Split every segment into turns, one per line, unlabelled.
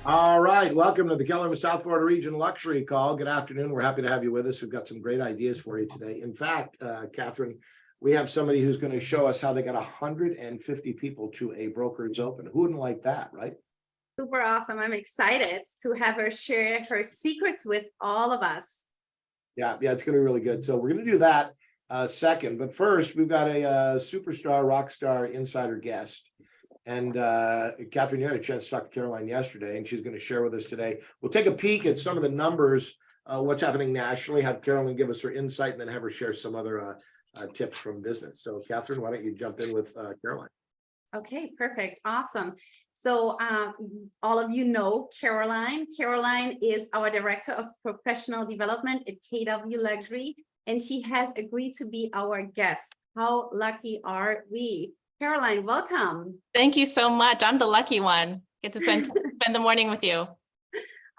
All right, welcome to the Keller South Florida Region Luxury Call. Good afternoon. We're happy to have you with us. We've got some great ideas for you today. In fact, Catherine, we have somebody who's going to show us how they got 150 people to a broker's open. Who wouldn't like that, right?
Super awesome. I'm excited to have her share her secrets with all of us.
Yeah, it's going to be really good. So we're going to do that second. But first, we've got a superstar, rock star, insider guest. And Catherine, you had a chance to talk to Caroline yesterday, and she's going to share with us today. We'll take a peek at some of the numbers, what's happening nationally, have Caroline give us her insight, and then have her share some other tips from business. So Catherine, why don't you jump in with Caroline?
Okay, perfect. Awesome. So all of you know Caroline. Caroline is our Director of Professional Development at KW Luxury, and she has agreed to be our guest. How lucky are we? Caroline, welcome.
Thank you so much. I'm the lucky one. Get to spend the morning with you.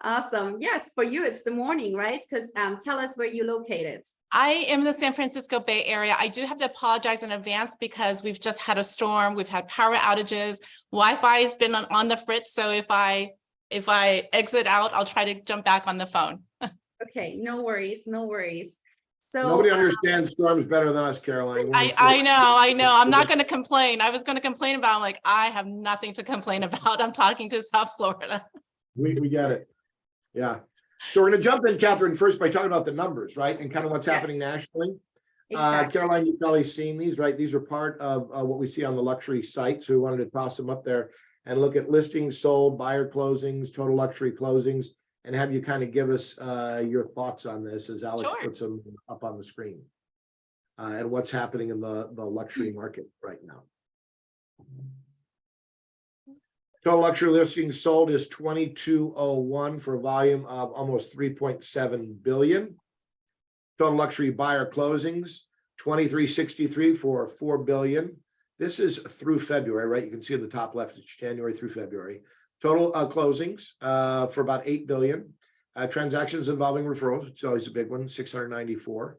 Awesome. Yes, for you, it's the morning, right? Because tell us where you're located.
I am in the San Francisco Bay Area. I do have to apologize in advance because we've just had a storm. We've had power outages. Wi-Fi has been on the fritz. So if I exit out, I'll try to jump back on the phone.
Okay, no worries, no worries. So
Nobody understands storms better than us, Caroline.
I know. I'm not going to complain. I was going to complain about, I'm like, I have nothing to complain about. I'm talking to South Florida.
We get it. Yeah. So we're going to jump in, Catherine, first by talking about the numbers, right? And kind of what's happening nationally.
Exactly.
Caroline, you've probably seen these, right? These are part of what we see on the luxury site. So we wanted to toss them up there and look at listings sold, buyer closings, total luxury closings, and have you kind of give us your thoughts on this as Alex puts them up on the screen and what's happening in the luxury market right now. Total luxury listings sold is 2201 for a volume of almost 3.7 billion. Total luxury buyer closings 2363 for 4 billion. This is through February, right? You can see in the top left, it's January through February. Total closings for about 8 billion. Transactions involving referrals, it's always a big one, 694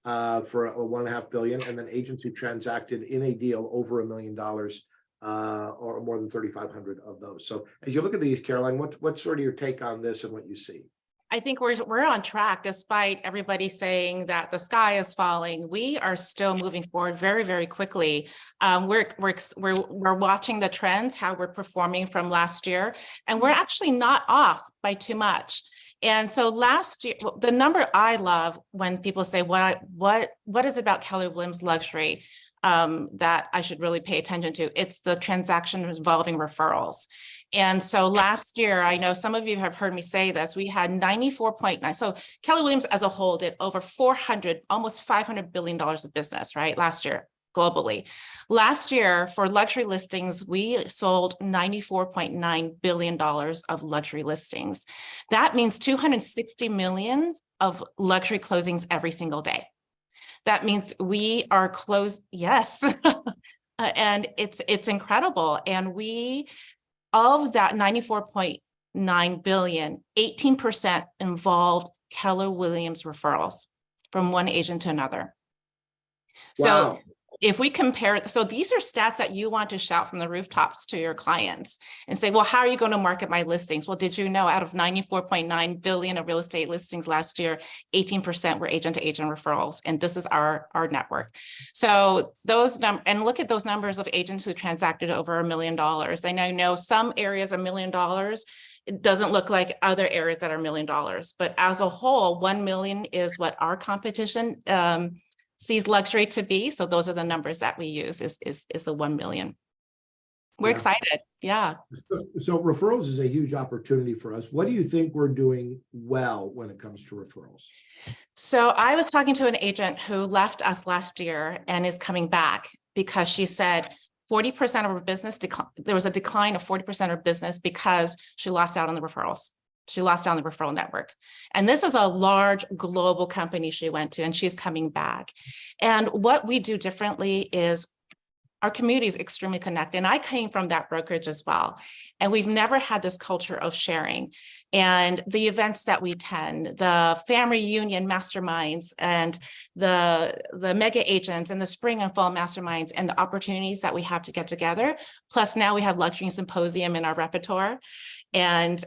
for a 1.5 billion. And then agents who transacted in a deal over $1 million or more than 3,500 of those. So as you look at these, Caroline, what's sort of your take on this and what you see?
I think we're on track, despite everybody saying that the sky is falling. We are still moving forward very, very quickly. We're watching the trends, how we're performing from last year, and we're actually not off by too much. And so last year, the number I love when people say, what is it about Keller Williams Luxury that I should really pay attention to? It's the transaction involving referrals. And so last year, I know some of you have heard me say this, we had 94.9. So Keller Williams as a whole did over 400, almost $500 billion of business, right? Last year, globally. Last year for luxury listings, we sold $94.9 billion of luxury listings. That means 260 million of luxury closings every single day. That means we are closed. Yes. And it's incredible. And of that 94.9 billion, 18% involved Keller Williams referrals from one agent to another.
Wow.
So if we compare, so these are stats that you want to shout from the rooftops to your clients and say, well, how are you going to market my listings? Well, did you know out of 94.9 billion of real estate listings last year, 18% were agent to agent referrals. And this is our network. So those numbers, and look at those numbers of agents who transacted over $1 million. And I know some areas $1 million, it doesn't look like other areas that are $1 million, but as a whole, 1 million is what our competition sees luxury to be. So those are the numbers that we use is the 1 million. We're excited. Yeah.
So referrals is a huge opportunity for us. What do you think we're doing well when it comes to referrals?
So I was talking to an agent who left us last year and is coming back because she said 40% of her business, there was a decline of 40% of her business because she lost out on the referrals. She lost out on the referral network. And this is a large global company she went to, and she's coming back. And what we do differently is our community is extremely connected. And I came from that brokerage as well. And we've never had this culture of sharing. And the events that we attend, the family reunion masterminds and the mega agents and the spring and fall masterminds and the opportunities that we have to get together. Plus now we have luxury symposium in our repertoire. And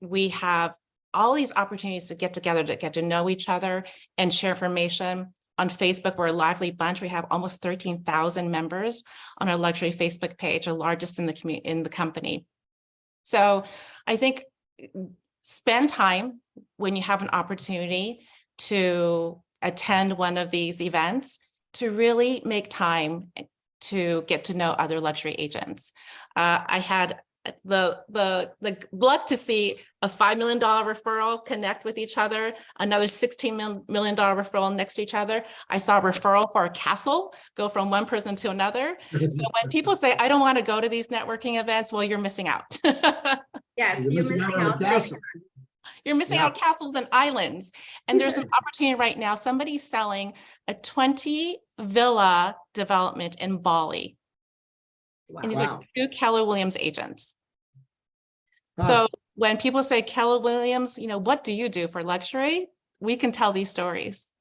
we have all these opportunities to get together, to get to know each other and share information. On Facebook, we're a lively bunch. We have almost 13,000 members on our luxury Facebook page, the largest in the company. So I think spend time when you have an opportunity to attend one of these events to really make time to get to know other luxury agents. I had the luck to see a $5 million referral connect with each other, another $16 million referral next to each other. I saw a referral for a castle go from one person to another. So when people say, I don't want to go to these networking events, well, you're missing out.
Yes,
You're
you're
missing out
missing
on a
out.
castle.
You're missing out castles and islands. And there's an opportunity right now. Somebody's selling a 20 villa development in Bali.
Wow.
And these are two Keller Williams agents.
Huh.
So when people say Keller Williams, you know, what do you do for luxury? We can tell these stories.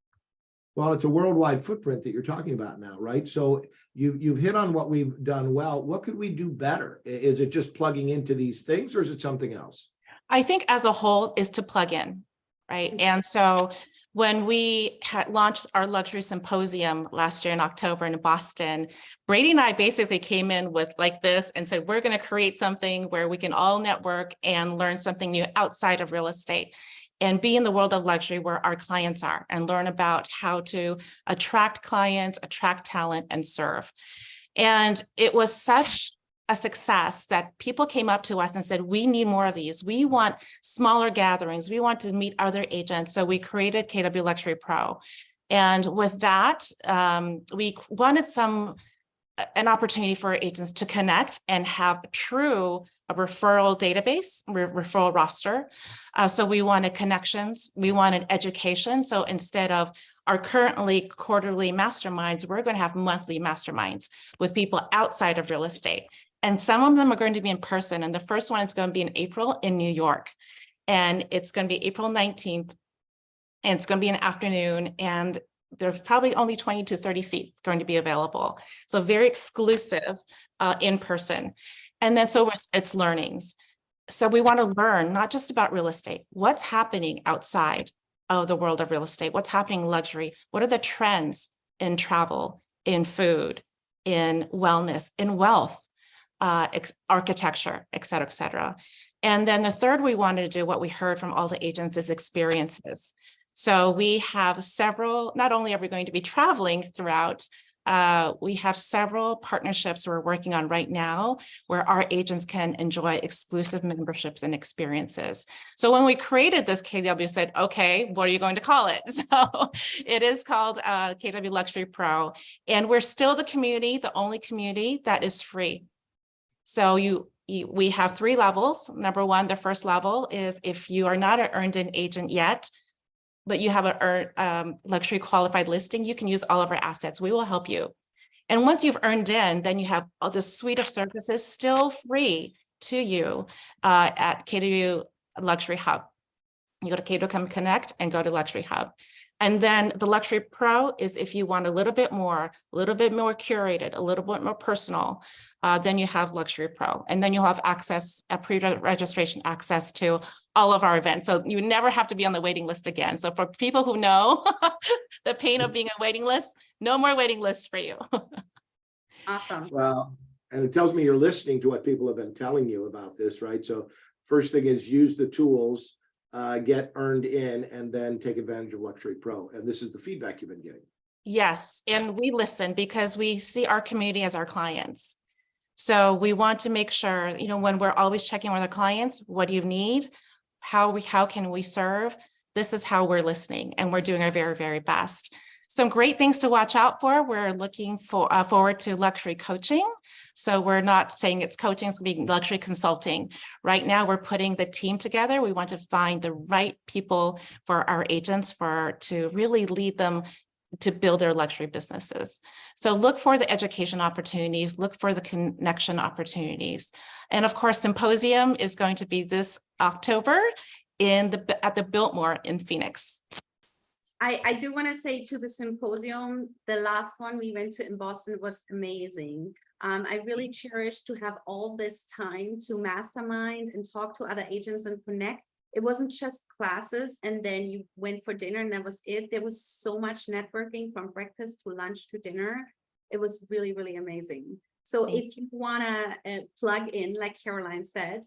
Well, it's a worldwide footprint that you're talking about now, right? So you've hit on what we've done well. What could we do better? Is it just plugging into these things or is it something else?
I think as a whole is to plug in, right? And so when we had launched our luxury symposium last year in October in Boston, Brady and I basically came in with like this and said, we're going to create something where we can all network and learn something new outside of real estate and be in the world of luxury where our clients are and learn about how to attract clients, attract talent, and serve. And it was such a success that people came up to us and said, we need more of these. We want smaller gatherings. We want to meet other agents. So we created KW Luxury Pro. And with that, we wanted an opportunity for agents to connect and have a referral database, referral roster. So we wanted connections, we wanted education. So instead of our currently quarterly masterminds, we're going to have monthly masterminds with people outside of real estate. And some of them are going to be in person. And the first one is going to be in April in New York. And it's going to be April 19th. And it's going to be an afternoon. And there's probably only 20 to 30 seats going to be available. So very exclusive in person. And then so it's learnings. So we want to learn not just about real estate, what's happening outside of the world of real estate, what's happening in luxury, what are the trends in travel, in food, in wellness, in wealth, architecture, et cetera, et cetera. And then the third we wanted to do, what we heard from all the agents, is experiences. So we have several, not only are we going to be traveling throughout, we have several partnerships we're working on right now where our agents can enjoy exclusive memberships and experiences. So when we created this, KW said, okay, what are you going to call it? So it is called KW Luxury Pro. And we're still the community, the only community that is free. So we have 3 levels. Number 1, the first level is if you are not an earned-in agent yet, but you have a luxury qualified listing, you can use all of our assets. We will help you. And once you've earned in, then you have all the suite of services still free to you at KW Luxury Hub. You go to KW Come Connect and go to Luxury Hub. And then the Luxury Pro is if you want a little bit more curated, a little bit more personal, then you have Luxury Pro. And then you'll have access, pre-registration access to all of our events. So you never have to be on the waiting list again. So for people who know the pain of being a waiting list, no more waiting lists for you.
Awesome.
Well, and it tells me you're listening to what people have been telling you about this, right? So first thing is use the tools, get earned in, and then take advantage of Luxury Pro. And this is the feedback you've been getting.
Yes, and we listen because we see our community as our clients. So we want to make sure, you know, when we're always checking with our clients, what do you need? How can we serve? This is how we're listening, and we're doing our very, very best. Some great things to watch out for. We're looking forward to luxury coaching. So we're not saying it's coaching, it's being luxury consulting. Right now, we're putting the team together. We want to find the right people for our agents to really lead them to build their luxury businesses. So look for the education opportunities, look for the connection opportunities. And of course, Symposium is going to be this October at the Biltmore in Phoenix.
I do want to say to the symposium, the last one we went to in Boston was amazing. I really cherished to have all this time to mastermind and talk to other agents and connect. It wasn't just classes and then you went for dinner and that was it. There was so much networking from breakfast to lunch to dinner. It was really, really amazing. So if you want to plug in, like Caroline said,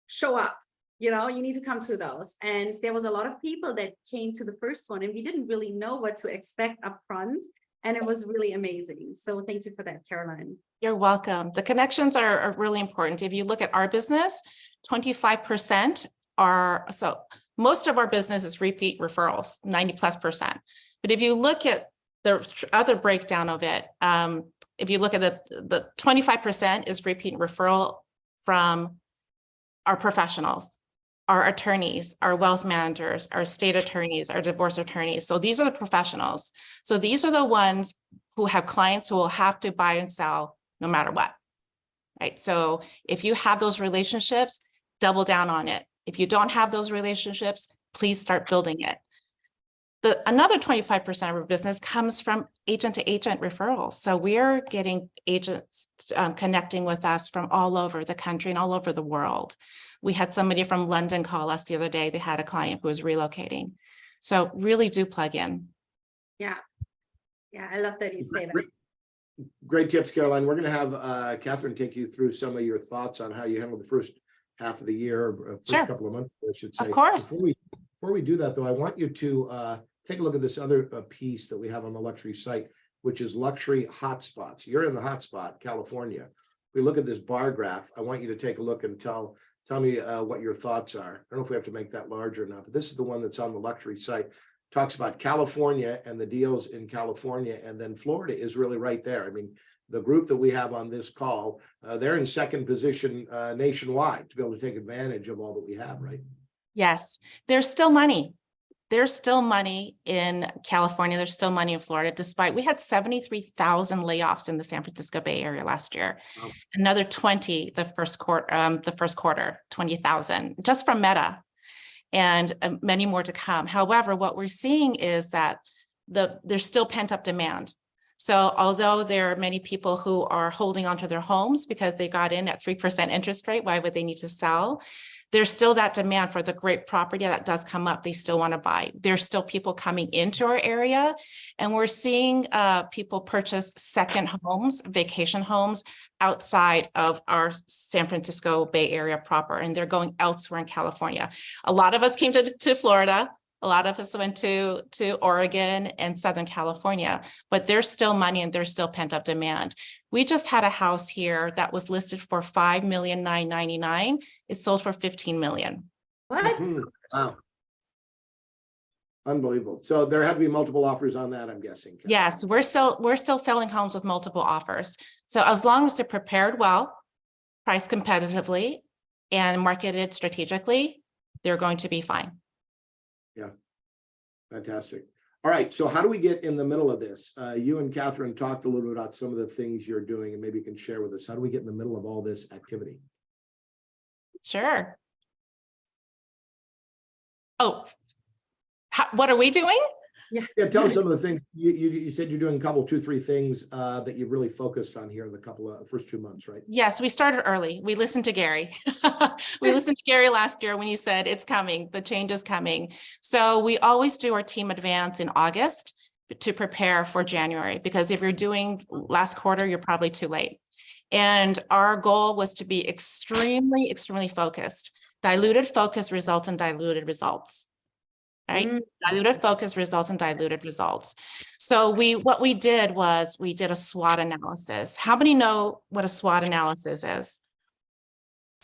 show up. You know, you need to come to those. And there was a lot of people that came to the first one and we didn't really know what to expect up front. And it was really amazing. So thank you for that, Caroline.
You're welcome. The connections are really important. If you look at our business, 25% so most of our business is repeat referrals, 90+%. But if you look at the other breakdown of it, if you look at the 25% is repeat referral from our professionals, our attorneys, our wealth managers, our state attorneys, our divorce attorneys. So these are the professionals. So these are the ones who have clients who will have to buy and sell no matter what, right? So if you have those relationships, double down on it. If you don't have those relationships, please start building it. Another 25% of our business comes from agent to agent referrals. So we're getting agents connecting with us from all over the country and all over the world. We had somebody from London call us the other day. They had a client who was relocating. So really do plug in.
Yeah. Yeah, I love that you say that.
Great tips, Caroline. We're going to have Catherine take you through some of your thoughts on how you handle the first half of the year, first couple of months, I should say.
Of course.
Before we do that, though, I want you to take a look at this other piece that we have on the luxury site, which is luxury hotspots. You're in the hotspot, California. If we look at this bar graph, I want you to take a look and tell me what your thoughts are. I don't know if we have to make that larger or not, but this is the one that's on the luxury site. Talks about California and the deals in California, and then Florida is really right there. I mean, the group that we have on this call, they're in second position nationwide to be able to take advantage of all that we have, right?
Yes, there's still money. There's still money in California. There's still money in Florida, despite we had 73,000 layoffs in the San Francisco Bay Area last year. Wow. Another 20 the first quarter, 20,000 just from Meta, and many more to come. However, what we're seeing is that there's still pent-up demand. So although there are many people who are holding onto their homes because they got in at 3% interest rate, why would they need to sell? There's still that demand for the great property that does come up. They still want to buy. There's still people coming into our area, and we're seeing people purchase second homes, vacation homes outside of our San Francisco Bay Area proper, and they're going elsewhere in California. A lot of us came to Florida. A lot of us went to Oregon and Southern California, but there's still money and there's still pent up demand. We just had a house here that was listed for $5,999,000. It sold for $15 million.
What?
Wow. Unbelievable. So there had to be multiple offers on that, I'm guessing.
Yes, we're still selling homes with multiple offers. So as long as they're prepared well, priced competitively, and marketed strategically, they're going to be fine.
Yeah, fantastic. All right, so how do we get in the middle of this? You and Catherine talked a little bit about some of the things you're doing, and maybe you can share with us. How do we get in the middle of all this activity?
Sure. Oh, what are we doing?
Yeah, tell us some of the things you said you're doing. Two, three things that you've really focused on here in the first 2 months, right?
Yes, we started early. We listened to Gary. We listened to Gary last year when he said it's coming, the change is coming. So we always do our team advance in August to prepare for January, because if you're doing last quarter, you're probably too late. And our goal was to be extremely, extremely focused. Diluted focus results in diluted results. Right? Diluted focus results in diluted results. So what we did was we did a SWOT analysis. How many know what a SWOT analysis is?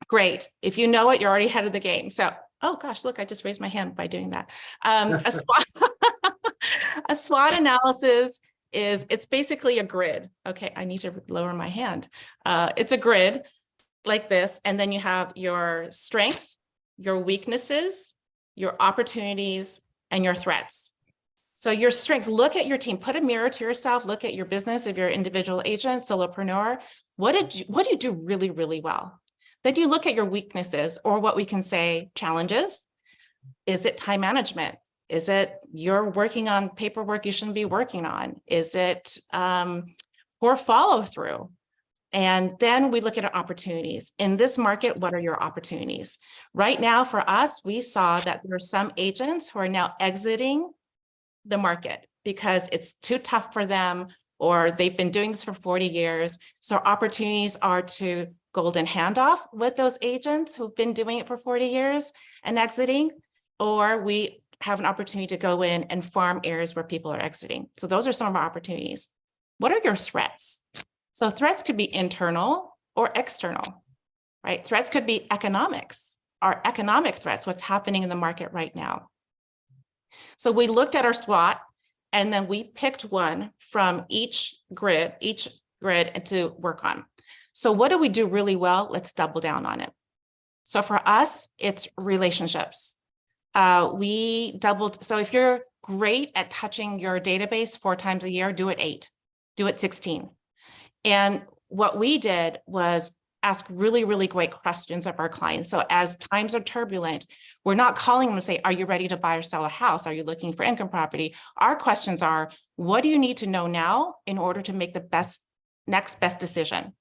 Great. If you know it, you're already ahead of the game. So, oh gosh, look, I just raised my hand by doing that. A SWOT analysis it's basically a grid. Okay, I need to lower my hand. It's a grid like this, and then you have your strengths, your weaknesses, your opportunities, and your threats. So your strengths, look at your team, put a mirror to yourself, look at your business. If you're an individual agent, solopreneur, what do you do really, really well? Then you look at your weaknesses, or what we can say challenges. Is it time management? Is it you're working on paperwork you shouldn't be working on? Is it poor follow through? And then we look at our opportunities. In this market, what are your opportunities? Right now, for us, we saw that there are some agents who are now exiting the market because it's too tough for them, or they've been doing this for 40 years. So opportunities are to golden handoff with those agents who've been doing it for 40 years and exiting, or we have an opportunity to go in and farm areas where people are exiting. So those are some of our opportunities. What are your threats? So threats could be internal or external, right? Threats could be economics, our economic threats, what's happening in the market right now. So we looked at our SWOT, and then we picked one from each grid to work on. So what do we do really well? Let's double down on it. So for us, it's relationships. So if you're great at touching your database 4 times a year, do it 8, do it 16. And what we did was ask really, really great questions of our clients. So as times are turbulent, we're not calling them and say, are you ready to buy or sell a house? Are you looking for income property? Our questions are, what do you need to know now in order to make the next best decision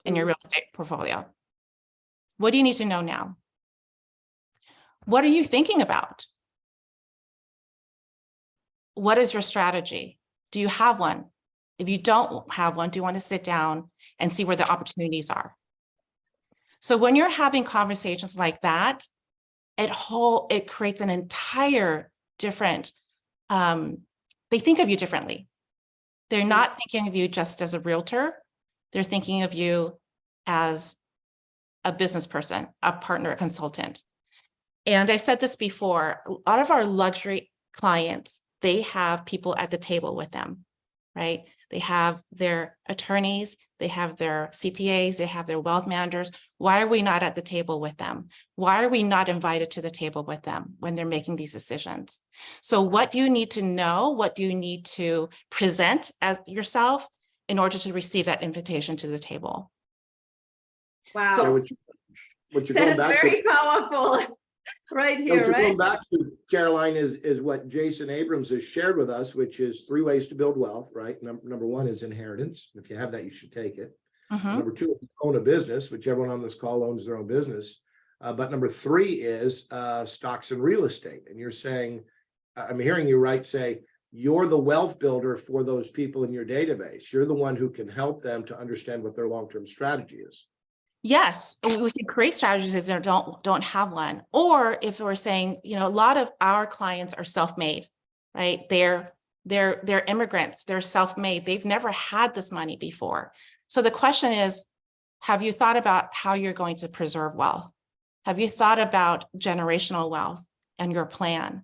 in your real estate portfolio? What do you need to know now? What are you thinking about? What is your strategy? Do you have one? If you don't have one, do you want to sit down and see where the opportunities are? So when you're having conversations like that, it creates an entire different, they think of you differently. They're not thinking of you just as a realtor. They're thinking of you as a business person, a partner, a consultant. And I've said this before, a lot of our luxury clients, they have people at the table with them, right? They have their attorneys, they have their CPAs, they have their wealth managers. Why are we not at the table with them? Why are we not invited to the table with them when they're making these decisions? So what do you need to know? What do you need to present as yourself in order to receive that invitation to the table?
Wow,
So what you're
that
going
is
back
very
to,
powerful right
what
here,
you're going
right?
back to, Caroline, is what Jason Abrams has shared with us, which is 3 ways to build wealth, right? Number 1 is inheritance. If you have that, you should take it.
Mhm.
Number 2, own a business, which everyone on this call owns their own business. But number 3 is stocks and real estate. And you're saying, I'm hearing you right, say, you're the wealth builder for those people in your database. You're the one who can help them to understand what their long-term strategy is.
Yes, we can create strategies if they don't have one. Or if we're saying, a lot of our clients are self-made, right? They're immigrants, they're self-made. They've never had this money before. So the question is, have you thought about how you're going to preserve wealth? Have you thought about generational wealth and your plan?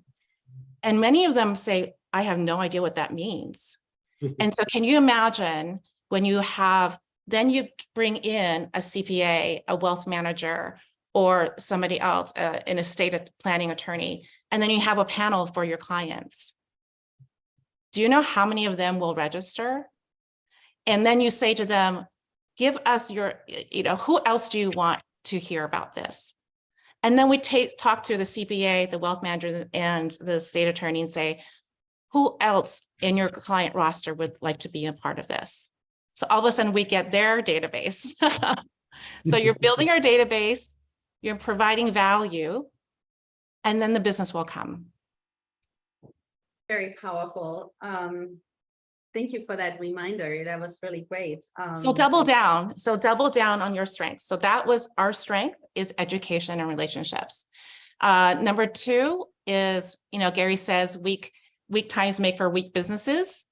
And many of them say, I have no idea what that means. And so can you imagine when then you bring in a CPA, a wealth manager, or somebody else, an estate planning attorney, and then you have a panel for your clients. Do you know how many of them will register? And then you say to them, give us who else do you want to hear about this? And then we talk to the CPA, the wealth manager, and the estate attorney and say, who else in your client roster would like to be a part of this? So all of a sudden we get their database. So you're building our database, you're providing value, and then the business will come.
Very powerful. Thank you for that reminder. That was really great.
So double down. So double down on your strengths. So that was our strength, is education and relationships. Number 2 is, Gary says weak times make for weak businesses.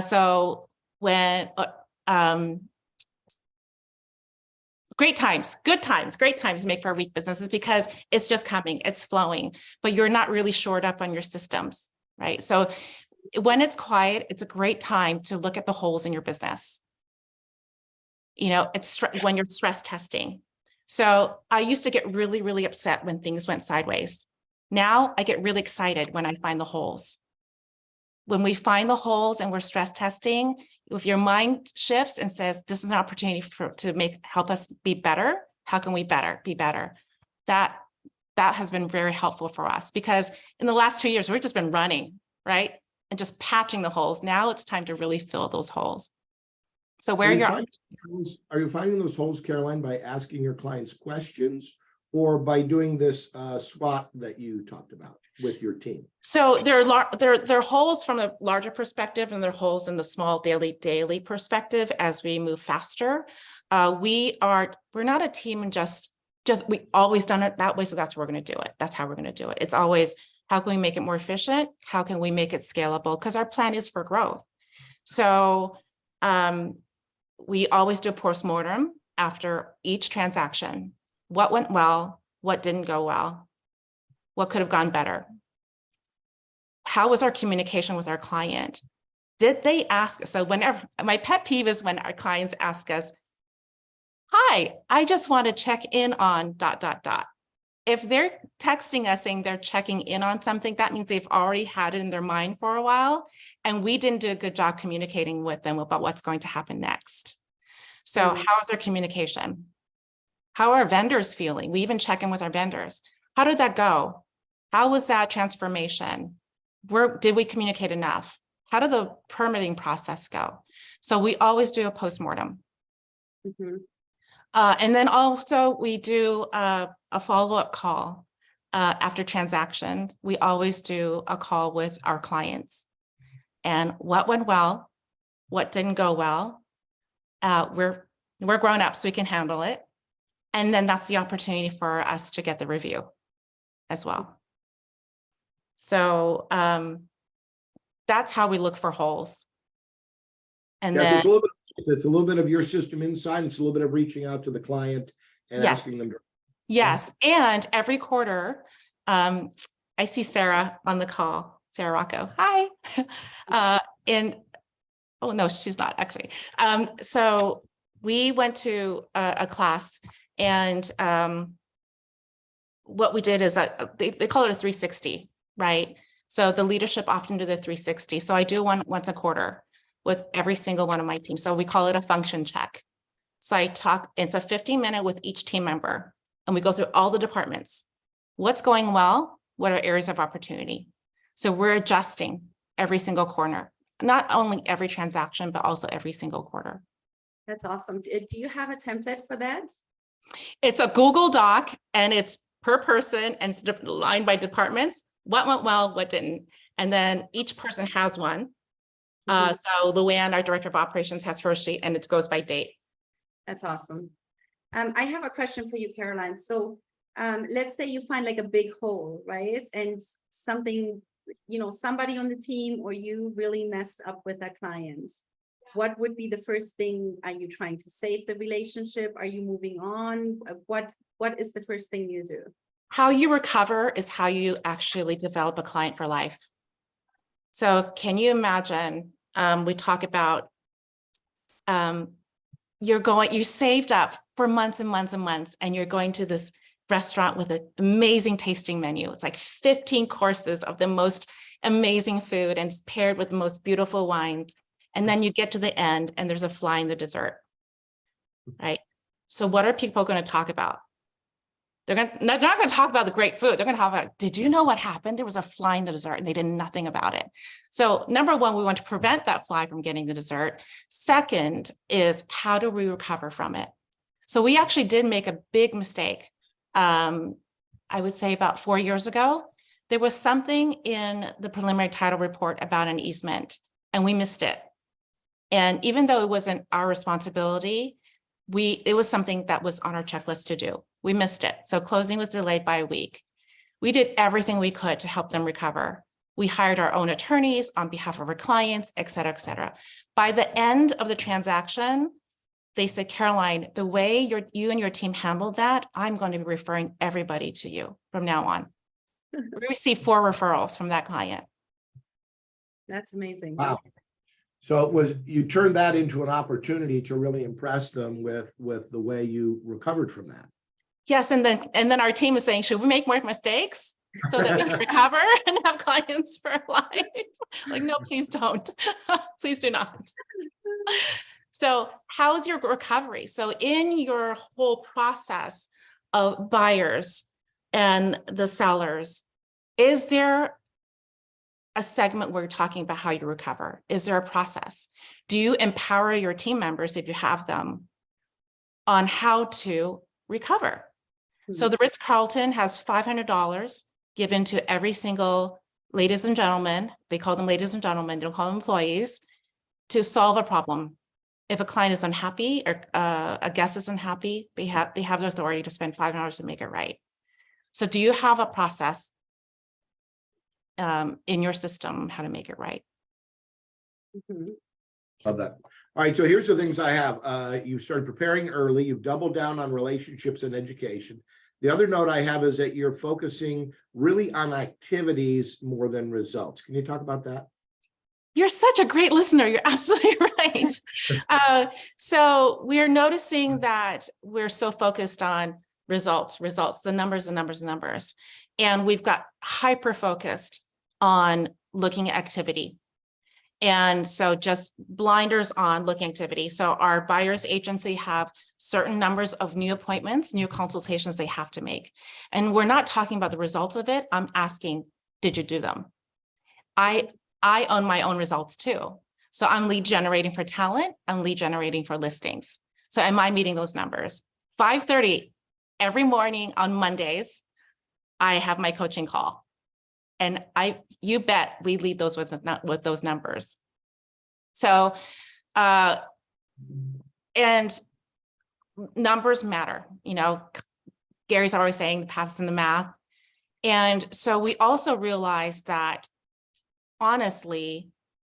So when great times make for weak businesses because it's just coming, it's flowing, but you're not really shored up on your systems, right? So when it's quiet, it's a great time to look at the holes in your business. It's when you're stress testing. So I used to get really, really upset when things went sideways. Now I get really excited when I find the holes. when we find the holes and we're stress testing, if your mind shifts and says, this is an opportunity to help us be better, how can we be better? That has been very helpful for us, because in the last 2 years, we've just been running, right? And just patching the holes. Now it's time to really fill those holes. So
Are you finding those holes, Caroline, by asking your clients questions or by doing this SWOT that you talked about with your team?
So there are holes from a larger perspective, and there are holes in the small daily perspective as we move faster. We're not a team and just we always done it that way, so that's where we're going to do it. That's how we're going to do it. It's always, how can we make it more efficient? How can we make it scalable? Because our plan is for growth. So we always do a postmortem after each transaction. What went well? What didn't go well? What could have gone better? How was our communication with our client? Did they ask? So whenever, my pet peeve is when our clients ask us, hi, I just want to check in on ... If they're texting us saying they're checking in on something, that means they've already had it in their mind for a while, and we didn't do a good job communicating with them about what's going to happen next. So how is their communication? How are our vendors feeling? We even check in with our vendors. How did that go? How was that transformation? Did we communicate enough? How did the permitting process go? So we always do a postmortem.
Mm-hmm.
And then also we do a follow-up call after transaction. We always do a call with our clients, and what went well, what didn't go well. We're grown up, so we can handle it. And then that's the opportunity for us to get the review as well. So that's how we look for holes. And
Yes,
then
it's a little bit of your system inside. It's a little bit of reaching out to the client and
Yes.
asking them.
Yes, and every quarter, I see Sarah on the call, Sarah Rocco. Hi. And oh no, she's not actually. So we went to a class, and what we did is that they call it a 360, right? So the leadership often do the 360. So I do one once a quarter with every single one of my team. So we call it a function check. So it's a 15-minute with each team member, and we go through all the departments. What's going well? What are areas of opportunity? So we're adjusting every single corner, not only every transaction, but also every single quarter.
That's awesome. Do you have a template for that?
It's a Google Doc, and it's per person and it's lined by departments. What went well, what didn't. And then each person has one. So Luann, our director of operations, has her sheet, and it goes by date.
That's awesome. I have a question for you, Caroline. So let's say you find like a big hole, right? And something, somebody on the team or you really messed up with a client. What would be the first thing? Are you trying to save the relationship? Are you moving on? What is the first thing you do?
How you recover is how you actually develop a client for life. So can you imagine, we talk about, you saved up for months and months and months, and you're going to this restaurant with an amazing tasting menu. It's like 15 courses of the most amazing food, and it's paired with the most beautiful wines. And then you get to the end and there's a fly in the dessert, right? So what are people going to talk about? They're not going to talk about the great food. They're going to talk about, did you know what happened? There was a fly in the dessert and they did nothing about it. So number one, we want to prevent that fly from getting the dessert. Second is, how do we recover from it? So we actually did make a big mistake. I would say about 4 years ago, there was something in the preliminary title report about an easement, and we missed it. And even though it wasn't our responsibility, it was something that was on our checklist to do. We missed it. So closing was delayed by a week. We did everything we could to help them recover. We hired our own attorneys on behalf of our clients, et cetera, et cetera. By the end of the transaction, they said, Caroline, the way you and your team handled that, I'm going to be referring everybody to you from now on. We received 4 referrals from that client.
That's amazing.
Wow. So you turned that into an opportunity to really impress them with the way you recovered from that.
Yes, and then our team is saying, should we make more mistakes? so that we can recover and have clients for life. Like, no, please don't. Please do not. So how's your recovery? So in your whole process of buyers and the sellers, is there a segment where you're talking about how you recover? Is there a process? Do you empower your team members, if you have them, on how to recover? So the Ritz-Carlton has $500 given to every single ladies and gentlemen. They call them ladies and gentlemen, they don't call them employees, to solve a problem. If a client is unhappy or a guest is unhappy, they have the authority to spend $5 to make it right. So do you have a process in your system how to make it right?
Love that. All right, so here's the things I have. You started preparing early. You've doubled down on relationships and education. The other note I have is that you're focusing really on activities more than results. Can you talk about that?
You're such a great listener. You're absolutely right. So we're noticing that we're so focused on results, the numbers. And we've got hyper focused on looking at activity. And so just blinders on looking activity. So our buyer's agency have certain numbers of new appointments, new consultations they have to make. And we're not talking about the results of it. I'm asking, did you do them? I own my own results too. So I'm lead generating for talent. I'm lead generating for listings. So am I meeting those numbers? 5:30 every morning on Mondays, I have my coaching call. And you bet we lead those with those numbers. So, and numbers matter, Gary's always saying the path's in the math. And so we also realized that honestly,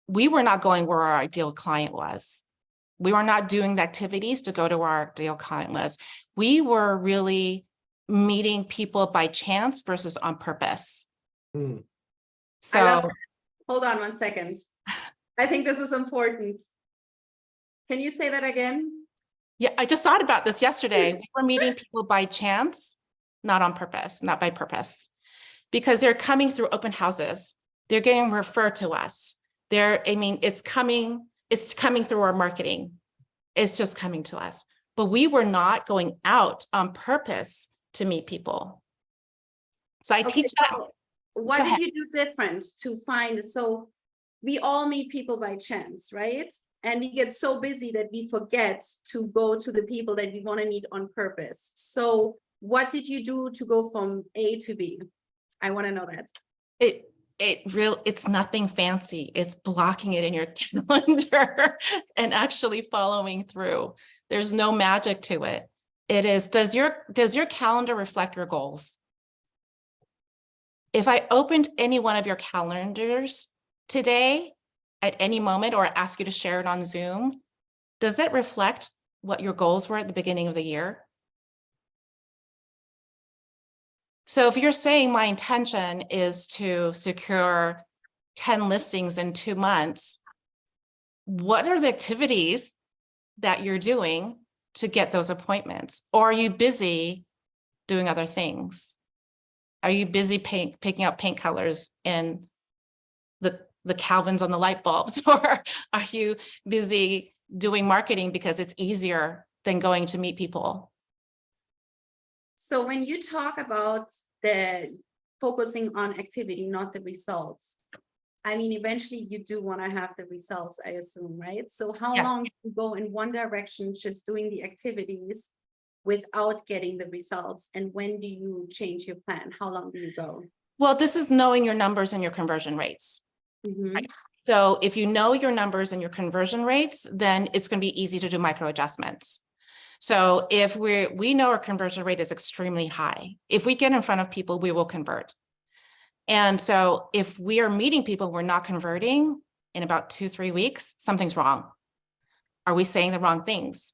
we were not going where our ideal client was. We were not doing the activities to go to where our ideal client was. We were really meeting people by chance versus on purpose. So
hold on 1 second. I think this is important. Can you say that again?
Yeah, I just thought about this yesterday. We were meeting people by chance, not on purpose, not by purpose, because they're coming through open houses. They're getting referred to us. It's coming through our marketing. It's just coming to us. But we were not going out on purpose to meet people. So I teach that.
What did you do different to find? So we all meet people by chance, right? And we get so busy that we forget to go to the people that we want to meet on purpose. So what did you do to go from A to B? I want to know that.
It's nothing fancy. It's blocking it in your calendar and actually following through. There's no magic to it. It is, does your calendar reflect your goals? If I opened any one of your calendars today at any moment, or ask you to share it on Zoom, does it reflect what your goals were at the beginning of the year? So if you're saying my intention is to secure 10 listings in 2 months, what are the activities that you're doing to get those appointments? Or are you busy doing other things? Are you busy picking up paint colors in the Calvins on the light bulbs? Or are you busy doing marketing because it's easier than going to meet people?
So when you talk about the focusing on activity, not the results, I mean, eventually you do want to have the results, I assume, right? So how long do you go in one direction, just doing the activities without getting the results? And when do you change your plan? How long do you go?
Well, this is knowing your numbers and your conversion rates. Right? So if you know your numbers and your conversion rates, then it's going to be easy to do micro adjustments. So if we know our conversion rate is extremely high, if we get in front of people, we will convert. And so if we are meeting people, we're not converting in about 2-3 weeks, something's wrong. Are we saying the wrong things?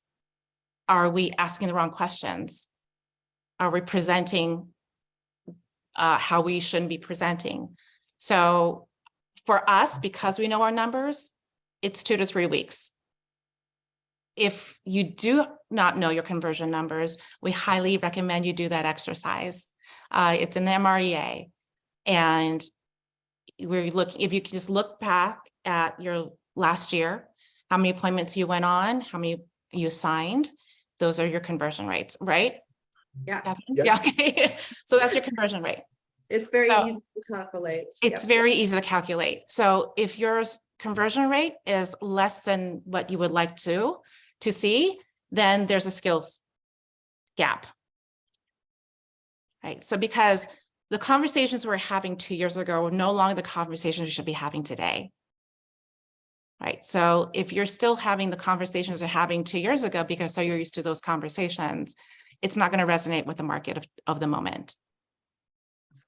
Are we asking the wrong questions? Are we presenting how we shouldn't be presenting? So for us, because we know our numbers, it's 2 to 3 weeks. If you do not know your conversion numbers, we highly recommend you do that exercise. It's in the MREA. And we're looking, if you can just look back at your last year, how many appointments you went on, how many you signed, those are your conversion rates, right?
Yeah,
Catherine?
Yep.
Yeah, okay. So that's your conversion rate.
it's very
So-
easy to calculate.
It's
Yep.
very easy to calculate. So if your conversion rate is less than what you would like to see, then there's a skills gap. Right. So because the conversations we're having 2 years ago are no longer the conversations we should be having today. Right. So if you're still having the conversations you're having 2 years ago, because so you're used to those conversations, it's not going to resonate with the market of the moment.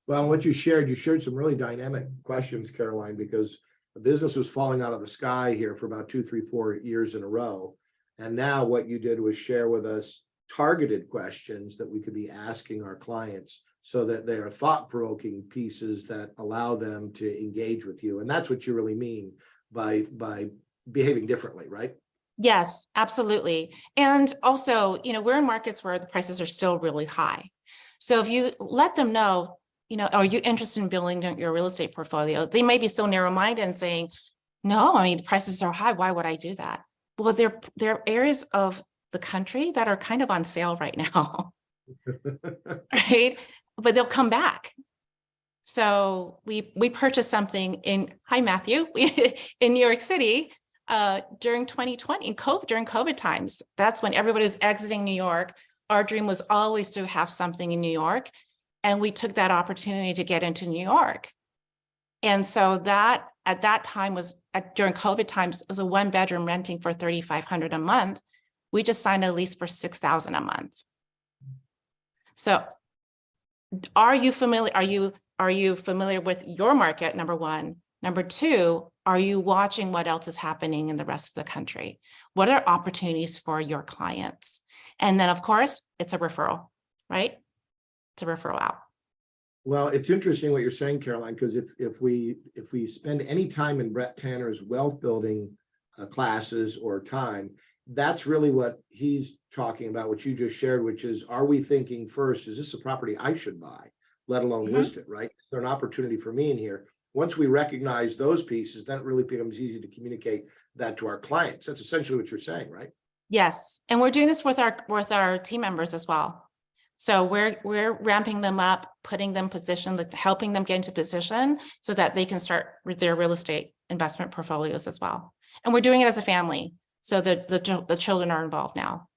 Well, what you shared some really dynamic questions, Caroline, because the business was falling out of the sky here for about 2, 3, 4 years in a row. And now what you did was share with us targeted questions that we could be asking our clients so that they are thought-provoking pieces that allow them to engage with you. And that's what you really mean by behaving differently, right?
Yes, absolutely. And also, we're in markets where the prices are still really high. So if you let them know, are you interested in building your real estate portfolio? They may be so narrow-minded and saying, no, I mean, the prices are high. Why would I do that? Well, there are areas of the country that are kind of on sale right now, right? But they'll come back. So we purchased something hi, Matthew, in New York City during 2020, during COVID times. That's when everybody was exiting New York. Our dream was always to have something in New York. And we took that opportunity to get into New York. And so that at that time during COVID times, it was a 1-bedroom renting for $3,500 a month. We just signed a lease for $6,000 a month. So are you familiar with your market? Number one. Number two, are you watching what else is happening in the rest of the country? What are opportunities for your clients? And then of course, it's a referral, right? It's a referral out.
Well, it's interesting what you're saying, Caroline, because if we spend any time in Brett Tanner's wealth building classes or time, that's really what he's talking about, what you just shared, which is, are we thinking first, is this a property I should buy, let alone list it, right? Is there an opportunity for me in here? Once we recognize those pieces, then it really becomes easy to communicate that to our clients. That's essentially what you're saying, right?
Yes, and we're doing this with our team members as well. So we're ramping them up, putting them position, helping them get into position so that they can start with their real estate investment portfolios as well. And we're doing it as a family, so that the children are involved now.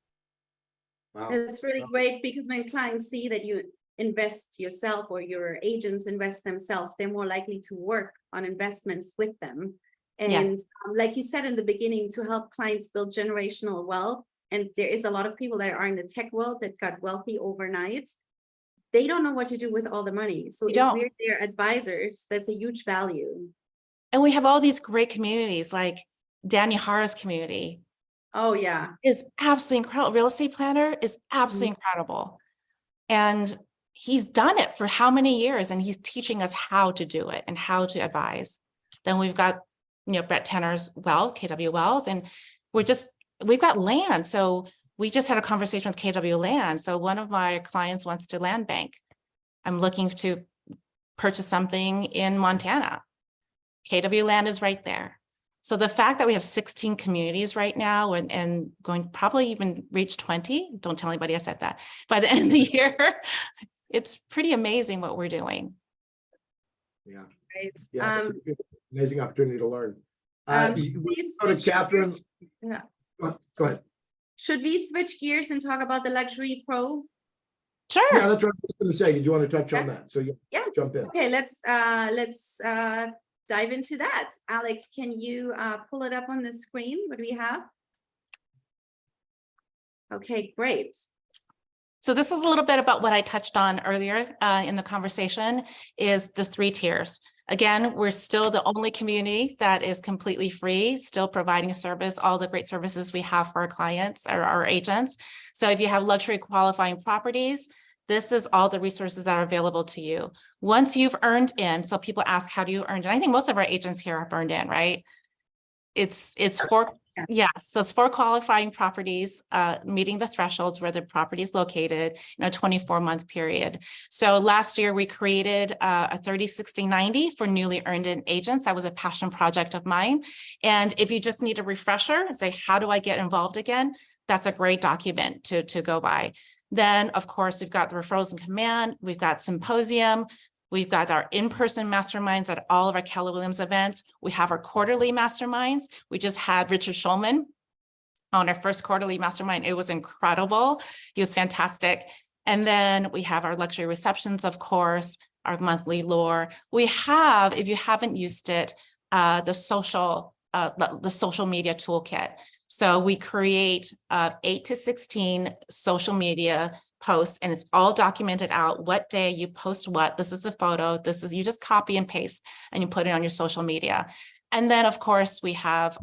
Wow.
It's really great because when clients see that you invest yourself or your agents invest themselves, they're more likely to work on investments with them. And
Yes.
Like you said in the beginning, to help clients build generational wealth. And there is a lot of people that are in the tech world that got wealthy overnight. They don't know what to do with all the money. So if we're their advisors, that's a huge value.
And we have all these great communities like Danny Hara's community.
Oh, yeah.
Is absolutely incredible. Real estate planner is absolutely incredible. And he's done it for how many years? And he's teaching us how to do it and how to advise. Then we've got, Brett Tanner's Wealth, KW Wealth, and we've got land. So we just had a conversation with KW Land. So one of my clients wants to land bank. I'm looking to purchase something in Montana. KW Land is right there. So the fact that we have 16 communities right now and going probably even reach 20, don't tell anybody I said that, by the end of the year, it's pretty amazing what we're doing.
Yeah.
Right.
Yeah, it's an amazing opportunity to learn.
Go
to Catherine.
Yeah.
Go ahead.
Should we switch gears and talk about the Luxury Pro?
Sure.
Yeah, that's what I was going to say. Did you want to touch on that? So
Yeah.
Jump in.
Okay, let's dive into that. Alex, can you pull it up on the screen? What do we have? Okay, great.
So this is a little bit about what I touched on earlier in the conversation, is the 3 tiers. Again, we're still the only community that is completely free, still providing service, all the great services we have for our clients or our agents. So if you have luxury qualifying properties, this is all the resources that are available to you. Once you've earned in, so people ask, how do you earn in? I think most of our agents here have earned in, right? It's Yes, so it's for qualifying properties, meeting the thresholds where the property is located in a 24-month period. So last year we created a 30, 60, 90 for newly earned in agents. That was a passion project of mine. And if you just need a refresher, say, how do I get involved again? That's a great document to go by. Then, of course, we've got the referrals and command. We've got symposium. We've got our in-person masterminds at all of our Keller Williams events. We have our quarterly masterminds. We just had Richard Schulman on our first quarterly mastermind. It was incredible. He was fantastic. And then we have our luxury receptions, of course, our monthly lore. We have, if you haven't used it, the social media toolkit. So we create 8 to 16 social media posts, and it's all documented out what day you post what. This is the photo. This is, you just copy and paste and you put it on your social media. And then, of course, we have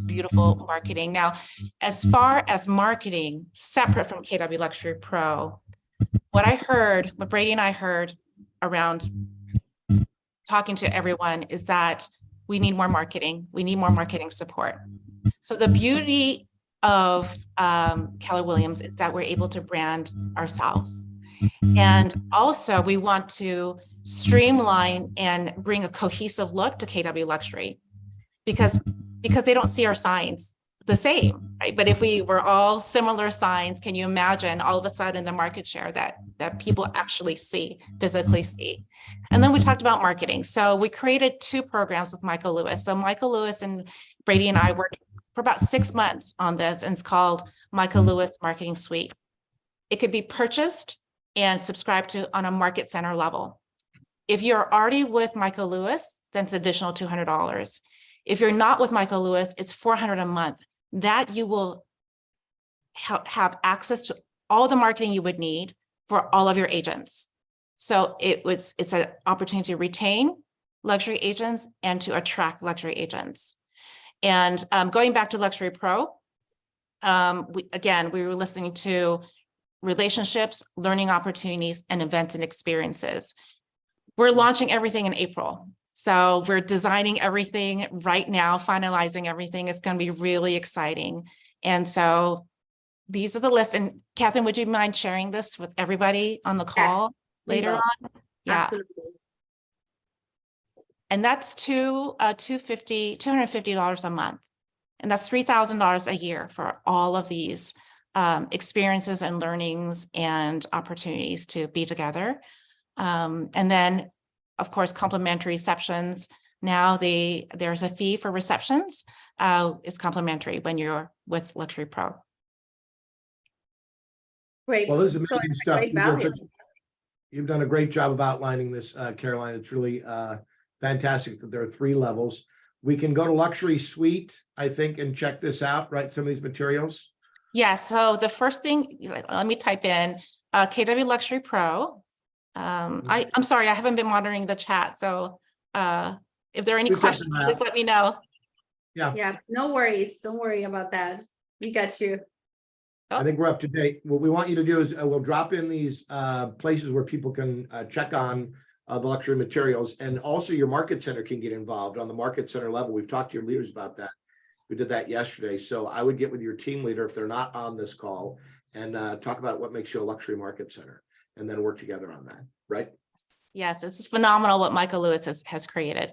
beautiful marketing. Now, as far as marketing separate from KW Luxury Pro, what Brady and I heard around talking to everyone is that we need more marketing. We need more marketing support. So the beauty of Keller Williams is that we're able to brand ourselves. And also we want to streamline and bring a cohesive look to KW Luxury because they don't see our signs the same, right? But if we were all similar signs, can you imagine all of a sudden the market share that people actually see, physically see? And then we talked about marketing. So we created 2 programs with Michael Lewis. So Michael Lewis and Brady and I worked for about 6 months on this, and it's called Michael Lewis Marketing Suite. It could be purchased and subscribed to on a market center level. If you're already with Michael Lewis, then it's additional $200. If you're not with Michael Lewis, it's $400 a month. That you will have access to all the marketing you would need for all of your agents. So it's an opportunity to retain luxury agents and to attract luxury agents. And going back to Luxury Pro, we were listening to relationships, learning opportunities, and events and experiences. We're launching everything in April. So we're designing everything right now, finalizing everything. It's going to be really exciting. And so these are the lists. And Catherine, would you mind sharing this with everybody on the call later on? Yeah.
Absolutely.
And that's $250 a month. And that's $3,000 a year for all of these experiences and learnings and opportunities to be together. And then, of course, complimentary receptions. Now there's a fee for receptions. It's complimentary when you're with Luxury Pro.
Great.
Well, this is
So
amazing
it's a
stuff.
great value.
You've done a great job of outlining this, Caroline. It's really fantastic that there are 3 levels. We can go to Luxury Suite, I think, and check this out, right? Some of these materials.
Yeah, so the first thing, let me type in KW Luxury Pro. I'm sorry, I haven't been monitoring the chat. So if there are any questions, just let me know.
Yeah, no worries. Don't worry about that. We got you.
I think we're up to date. What we want you to do is we'll drop in these places where people can check on the luxury materials, and also your market center can get involved on the market center level. We've talked to your leaders about that. We did that yesterday. So I would get with your team leader if they're not on this call and talk about what makes you a luxury market center, and then work together on that, right?
Yes, it's phenomenal what Michael Lewis has created.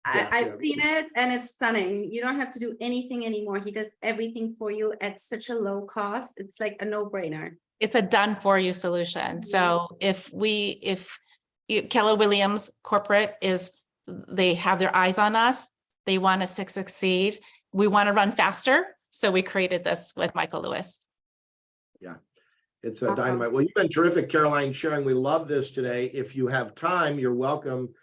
I've seen it and it's stunning. You don't have to do anything anymore. He does everything for you at such a low cost. It's like a no-brainer. It's
a done for you solution. So if Keller Williams corporate they have their eyes on us, they want us to succeed. We want to run faster. So we created this with Michael Lewis.
Yeah, it's a dynamite. Well, you've been terrific, Caroline, sharing. We love this today. If you have time, you're welcome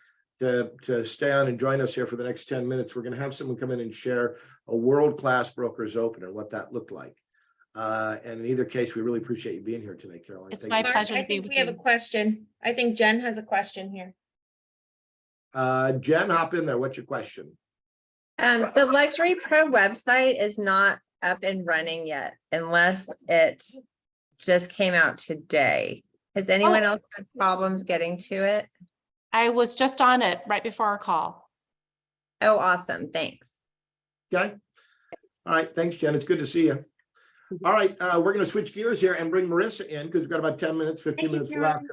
to stay on and join us here for the next 10 minutes. We're going to have someone come in and share a world-class Brokers Open and what that looked like. And in either case, we really appreciate you being here today, Caroline.
It's my pleasure to be with you.
We have a question. I think Jen has a question here.
Jen, hop in there. What's your question?
The Luxury Pro website is not up and running yet, unless it just came out today. Has anyone else had problems getting to it?
I was just on it right before our call.
Oh, awesome. Thanks.
Okay. All right, thanks, Jen. It's good to see you. All right, we're going to switch gears here and bring Marissa in because we've got about 10 minutes, 15
Thank you,
minutes left.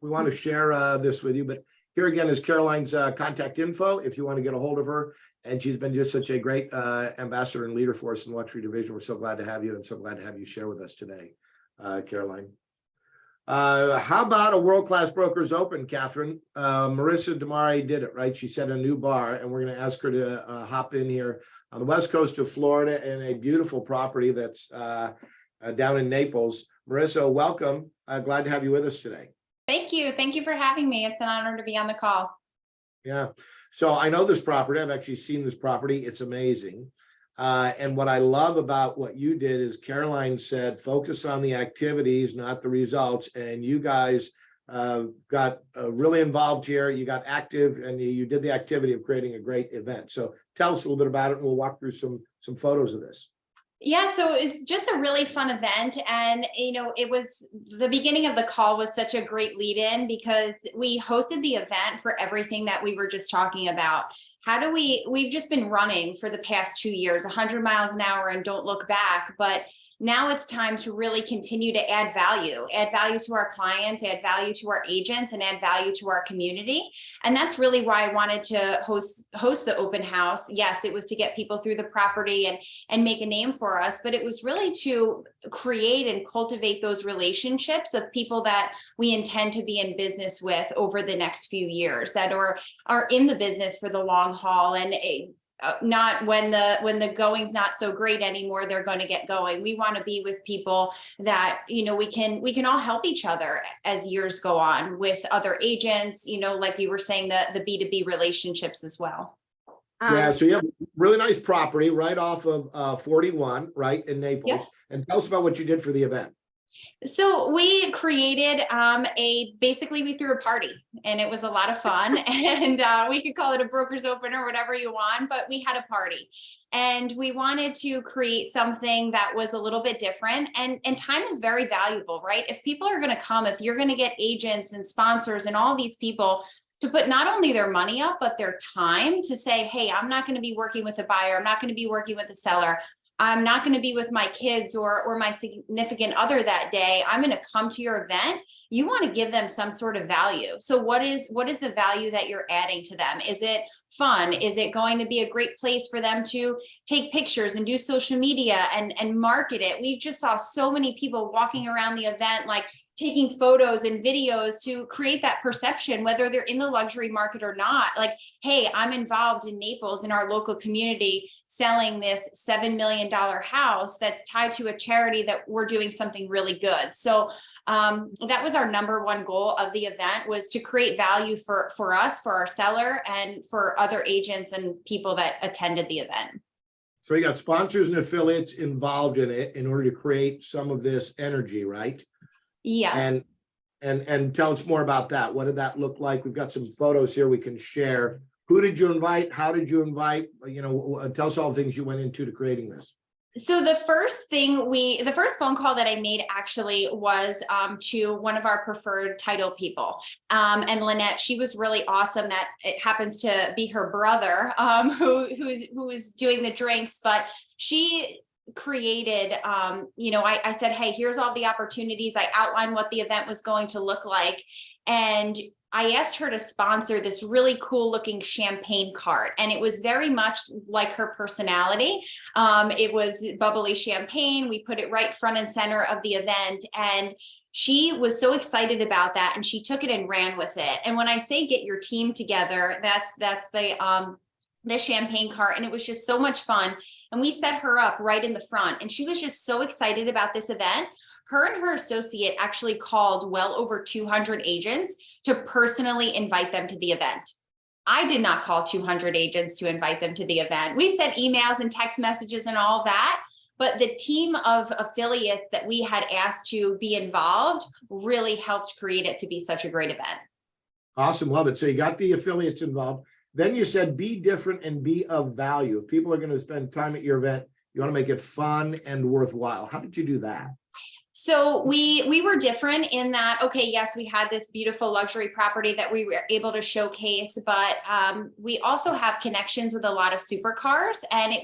We want to share this with you, but here again is Caroline's contact info if you want to get a hold of her. And she's been just such a great ambassador and leader for us in the luxury division. We're so glad to have you and so glad to have you share with us today, Caroline. How about a world-class brokers open, Catherine? Marissa Damari did it, right? She set a new bar, and we're going to ask her to hop in here on the west coast of Florida in a beautiful property that's down in Naples. Marissa, welcome. Glad to have you with us today.
Thank you. Thank you for having me. It's an honor to be on the call.
Yeah. So I know this property. I've actually seen this property. It's amazing. And what I love about what you did is Caroline said, focus on the activities, not the results. And you guys got really involved here. You got active and you did the activity of creating a great event. So tell us a little bit about it and we'll walk through some photos of this.
Yeah, so it's just a really fun event. And, it was the beginning of the call was such a great lead in because we hosted the event for everything that we were just talking about. We've just been running for the past 2 years, 100 miles an hour and don't look back. But now it's time to really continue to add value to our clients, add value to our agents, and add value to our community. And that's really why I wanted to host the open house. Yes, it was to get people through the property and make a name for us, but it was really to create and cultivate those relationships of people that we intend to be in business with over the next few years that are in the business for the long haul and not when the going's not so great anymore, they're going to get going. We want to be with people that, we can all help each other as years go on with other agents, like you were saying, the B2B relationships as well.
Yeah, so you have really nice property right off of 41, right, in Naples.
Yeah.
And tell us about what you did for the event.
So we created basically we threw a party and it was a lot of fun and we could call it a broker's open or whatever you want, but we had a party and we wanted to create something that was a little bit different and time is very valuable, right? If people are going to come, if you're going to get agents and sponsors and all these people to put not only their money up, but their time to say, hey, I'm not going to be working with a buyer. I'm not going to be working with a seller. I'm not going to be with my kids or my significant other that day. I'm going to come to your event. You want to give them some sort of value. So what is the value that you're adding to them? Is it fun? Is it going to be a great place for them to take pictures and do social media and market it? We just saw so many people walking around the event, like taking photos and videos to create that perception, whether they're in the luxury market or not, like, hey, I'm involved in Naples in our local community selling this $7 million house that's tied to a charity that we're doing something really good. So that was our number one goal of the event, was to create value for us, for our seller, and for other agents and people that attended the event.
So you got sponsors and affiliates involved in it in order to create some of this energy, right?
Yeah.
And tell us more about that. What did that look like? We've got some photos here we can share. Who did you invite? How did you invite? Tell us all the things you went into creating this.
So the first phone call that I made actually was to one of our preferred title people. And Lynette, she was really awesome. That it happens to be her brother who is doing the drinks, but she created, I said, hey, here's all the opportunities. I outlined what the event was going to look like. And I asked her to sponsor this really cool looking champagne cart. And it was very much like her personality. It was bubbly champagne. We put it right front and center of the event. And she was so excited about that. And she took it and ran with it. And when I say get your team together, that's the champagne cart. And it was just so much fun. And we set her up right in the front. And she was just so excited about this event. Her and her associate actually called well over 200 agents to personally invite them to the event. I did not call 200 agents to invite them to the event. We sent emails and text messages and all that, but the team of affiliates that we had asked to be involved really helped create it to be such a great event.
Awesome. Love it. So you got the affiliates involved. Then you said, be different and be of value. If people are going to spend time at your event, you want to make it fun and worthwhile. How did you do that?
So we were different in that, okay, yes, we had this beautiful luxury property that we were able to showcase, but we also have connections with a lot of supercars. And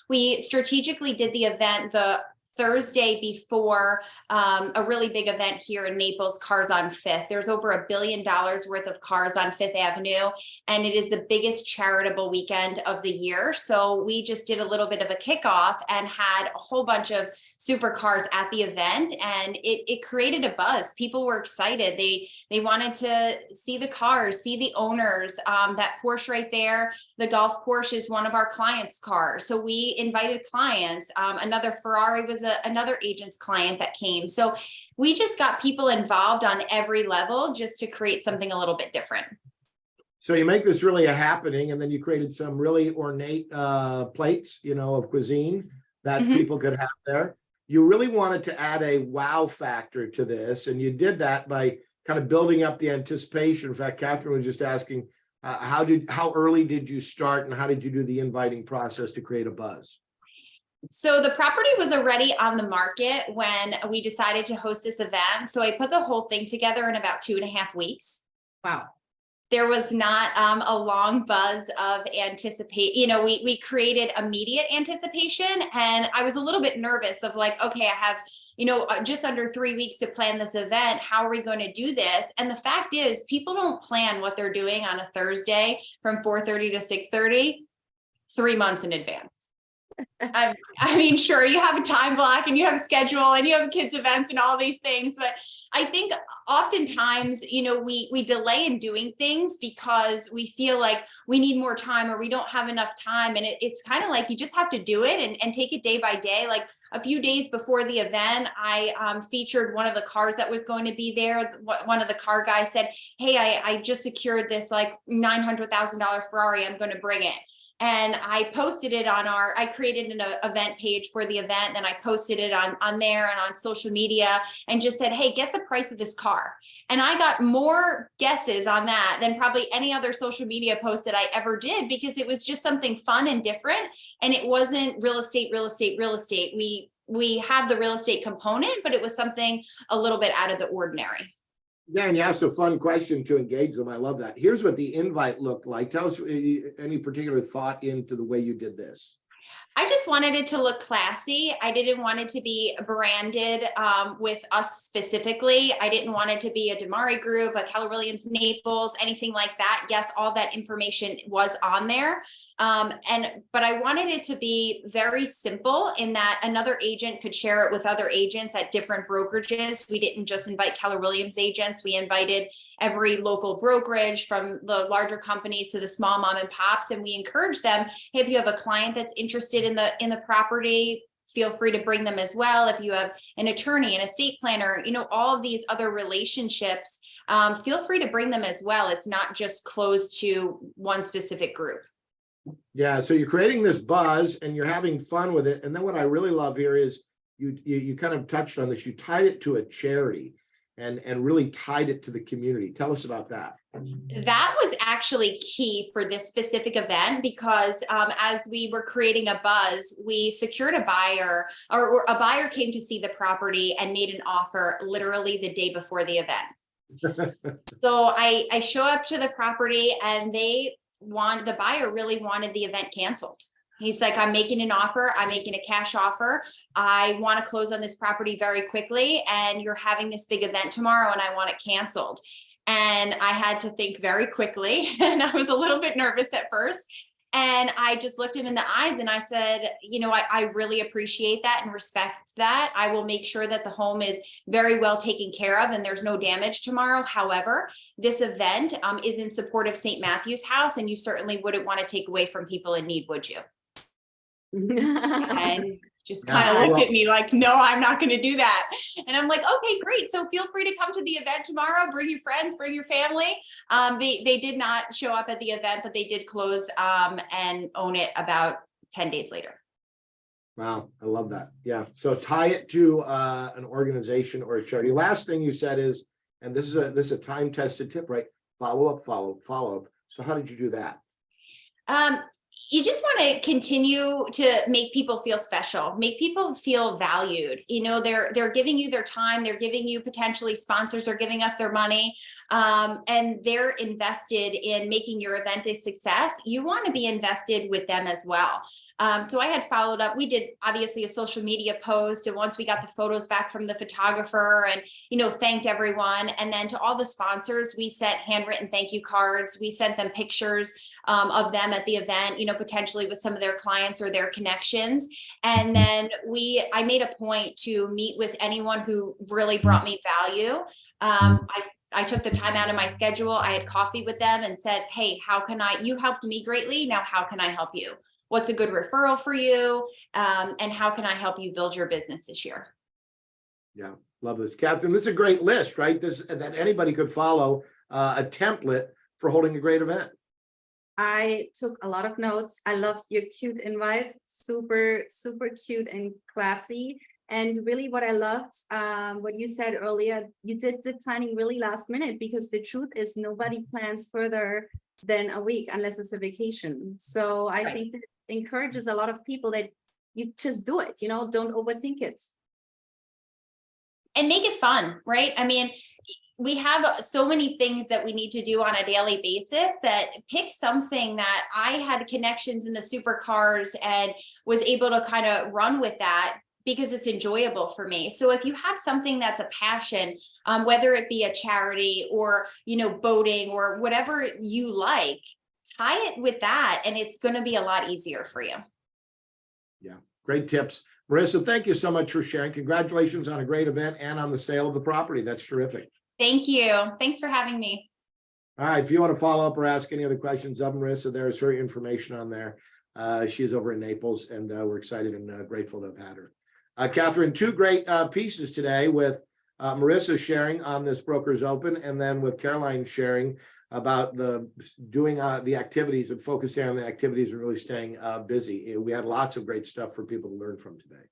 we strategically did the event the Thursday before a really big event here in Naples, Cars on Fifth. There's over $1 billion worth of cars on Fifth Avenue, and it is the biggest charitable weekend of the year. So we just did a little bit of a kickoff and had a whole bunch of supercars at the event, and it created a buzz. People were excited. They wanted to see the cars, see the owners. That Porsche right there, the Golf Porsche, is one of our clients' cars. So we invited clients. Another Ferrari was another agent's client that came. So we just got people involved on every level just to create something a little bit different.
So you make this really a happening, and then you created some really ornate plates, of cuisine that
Mhm.
people could have there. You really wanted to add a wow factor to this, and you did that by kind of building up the anticipation. In fact, Catherine was just asking, how early did you start, and how did you do the inviting process to create a buzz?
So the property was already on the market when we decided to host this event. So I put the whole thing together in about 2.5 weeks.
Wow.
There was not a long buzz of anticipate. We created immediate anticipation, and I was a little bit nervous of like, okay, I have, just under 3 weeks to plan this event. How are we going to do this? And the fact is, people don't plan what they're doing on a Thursday from 4:30 to 6:30 3 months in advance. I mean, sure, you have a time block and you have a schedule and you have kids' events and all these things, but I think oftentimes, we delay in doing things because we feel like we need more time or we don't have enough time. And it's kind of like you just have to do it and take it day by day. Like a few days before the event, I featured one of the cars that was going to be there. One of the car guys said, hey, I just secured this like $900,000 Ferrari. I'm going to bring it. And I posted it I created an event page for the event, and I posted it on there and on social media and just said, hey, guess the price of this car. And I got more guesses on that than probably any other social media post that I ever did, because it was just something fun and different. And it wasn't real estate. We have the real estate component, but it was something a little bit out of the ordinary.
Yeah, and you asked a fun question to engage them. I love that. Here's what the invite looked like. Tell us any particular thought into the way you did this.
I just wanted it to look classy. I didn't want it to be branded with us specifically. I didn't want it to be a Damari Group, a Keller Williams Naples, anything like that. Yes, all that information was on there. But I wanted it to be very simple in that another agent could share it with other agents at different brokerages. We didn't just invite Keller Williams agents. We invited every local brokerage, from the larger companies to the small mom and pops. And we encouraged them, hey, if you have a client that's interested in the property, feel free to bring them as well. If you have an attorney, an estate planner, all of these other relationships, feel free to bring them as well. It's not just closed to one specific group.
Yeah, so you're creating this buzz and you're having fun with it. And then what I really love here is you kind of touched on this. You tied it to a charity and really tied it to the community. Tell us about that.
That was actually key for this specific event, because as we were creating a buzz, we secured a buyer, or a buyer came to see the property and made an offer literally the day before the event. So I show up to the property, and the buyer really wanted the event canceled. He's like, I'm making an offer. I'm making a cash offer. I want to close on this property very quickly, and you're having this big event tomorrow, and I want it canceled. And I had to think very quickly, and I was a little bit nervous at first. And I just looked him in the eyes and I said, I really appreciate that and respect that. I will make sure that the home is very well taken care of and there's no damage tomorrow. However, this event is in support of St. Matthew's House, and you certainly wouldn't want to take away from people in need, would you? And just kind of looked at me like, no, I'm not going to do that. And I'm like, okay, great. So feel free to come to the event tomorrow. Bring your friends, bring your family. They did not show up at the event, but they did close and own it about 10 days later.
Wow, I love that. Yeah. So tie it to an organization or a charity. Last thing you said is, and this is a time tested tip, right? Follow up. So how did you do that?
you just want to continue to make people feel special, make people feel valued. You know, they're giving you their time, they're giving you potentially sponsors are giving us their money, and they're invested in making your event a success. You want to be invested with them as well. So I had followed up. We did obviously a social media post, and once we got the photos back from the photographer and, you know, thanked everyone. And then to all the sponsors, we sent handwritten thank you cards. We sent them pictures of them at the event, you know, potentially with some of their clients or their connections. And then I made a point to meet with anyone who really brought me value. I took the time out of my schedule. I had coffee with them and said, hey, you helped me greatly. Now, how can I help you? What's a good referral for you? And how can I help you build your business this year?
Yeah, love this. Catherine, this is a great list, right? That anybody could follow, a template for holding a great event.
I took a lot of notes. I loved your cute invite, super, super cute and classy. And really what I loved, what you said earlier, you did the planning really last minute, because the truth is nobody plans further than a week unless it's a vacation. So I think that encourages a lot of people that you just do it, you know, don't overthink it.
And make it fun, right? I mean, we have so many things that we need to do on a daily basis, that pick something that I had connections in the supercars and was able to kind of run with that because it's enjoyable for me. So if you have something that's a passion, whether it be a charity or, you know, boating or whatever you like, tie it with that and it's going to be a lot easier for you.
Yeah, great tips. Marissa, thank you so much for sharing. Congratulations on a great event and on the sale of the property. That's terrific.
Thank you. Thanks for having me.
All right, if you want to follow up or ask any other questions of Marissa, there's her information on there. She is over in Naples, and we're excited and grateful to have had her. Catherine, two great pieces today, with Marissa sharing on this Brokers Open, and then with Caroline sharing about doing the activities and focusing on the activities and really staying busy. We had lots of great stuff for people to learn from today.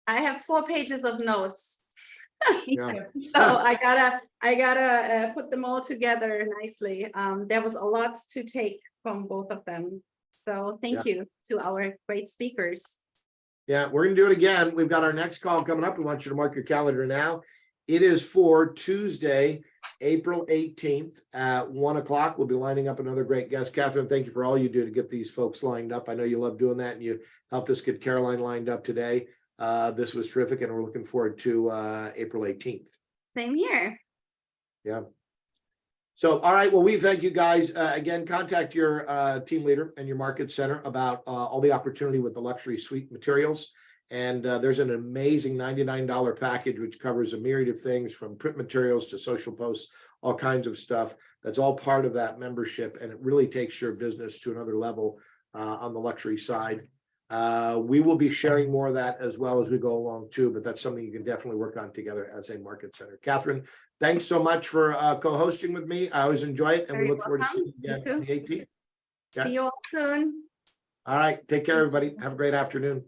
I have 4 pages of notes.
Yeah.
So I gotta put them all together nicely. There was a lot to take from both of them. So thank you to our great speakers.
Yeah, we're gonna do it again. We've got our next call coming up. We want you to mark your calendar now. It is for Tuesday, April 18th at 1 o'clock. We'll be lining up another great guest. Catherine, thank you for all you do to get these folks lined up. I know you love doing that, and you helped us get Caroline lined up today. This was terrific, and we're looking forward to April 18th.
Same here.
Yeah. So, all right. Well, we thank you guys. Again, contact your team leader and your market center about all the opportunity with the luxury suite materials. And there's an amazing $99 package, which covers a myriad of things from print materials to social posts, all kinds of stuff. That's all part of that membership. And it really takes your business to another level on the luxury side. We will be sharing more of that as well as we go along too, but that's something you can definitely work on together as a market center. Catherine, thanks so much for co-hosting with me. I always enjoy it, and we look forward to seeing you again on the 18th.
See you all soon.
All right, take care, everybody. Have a great afternoon.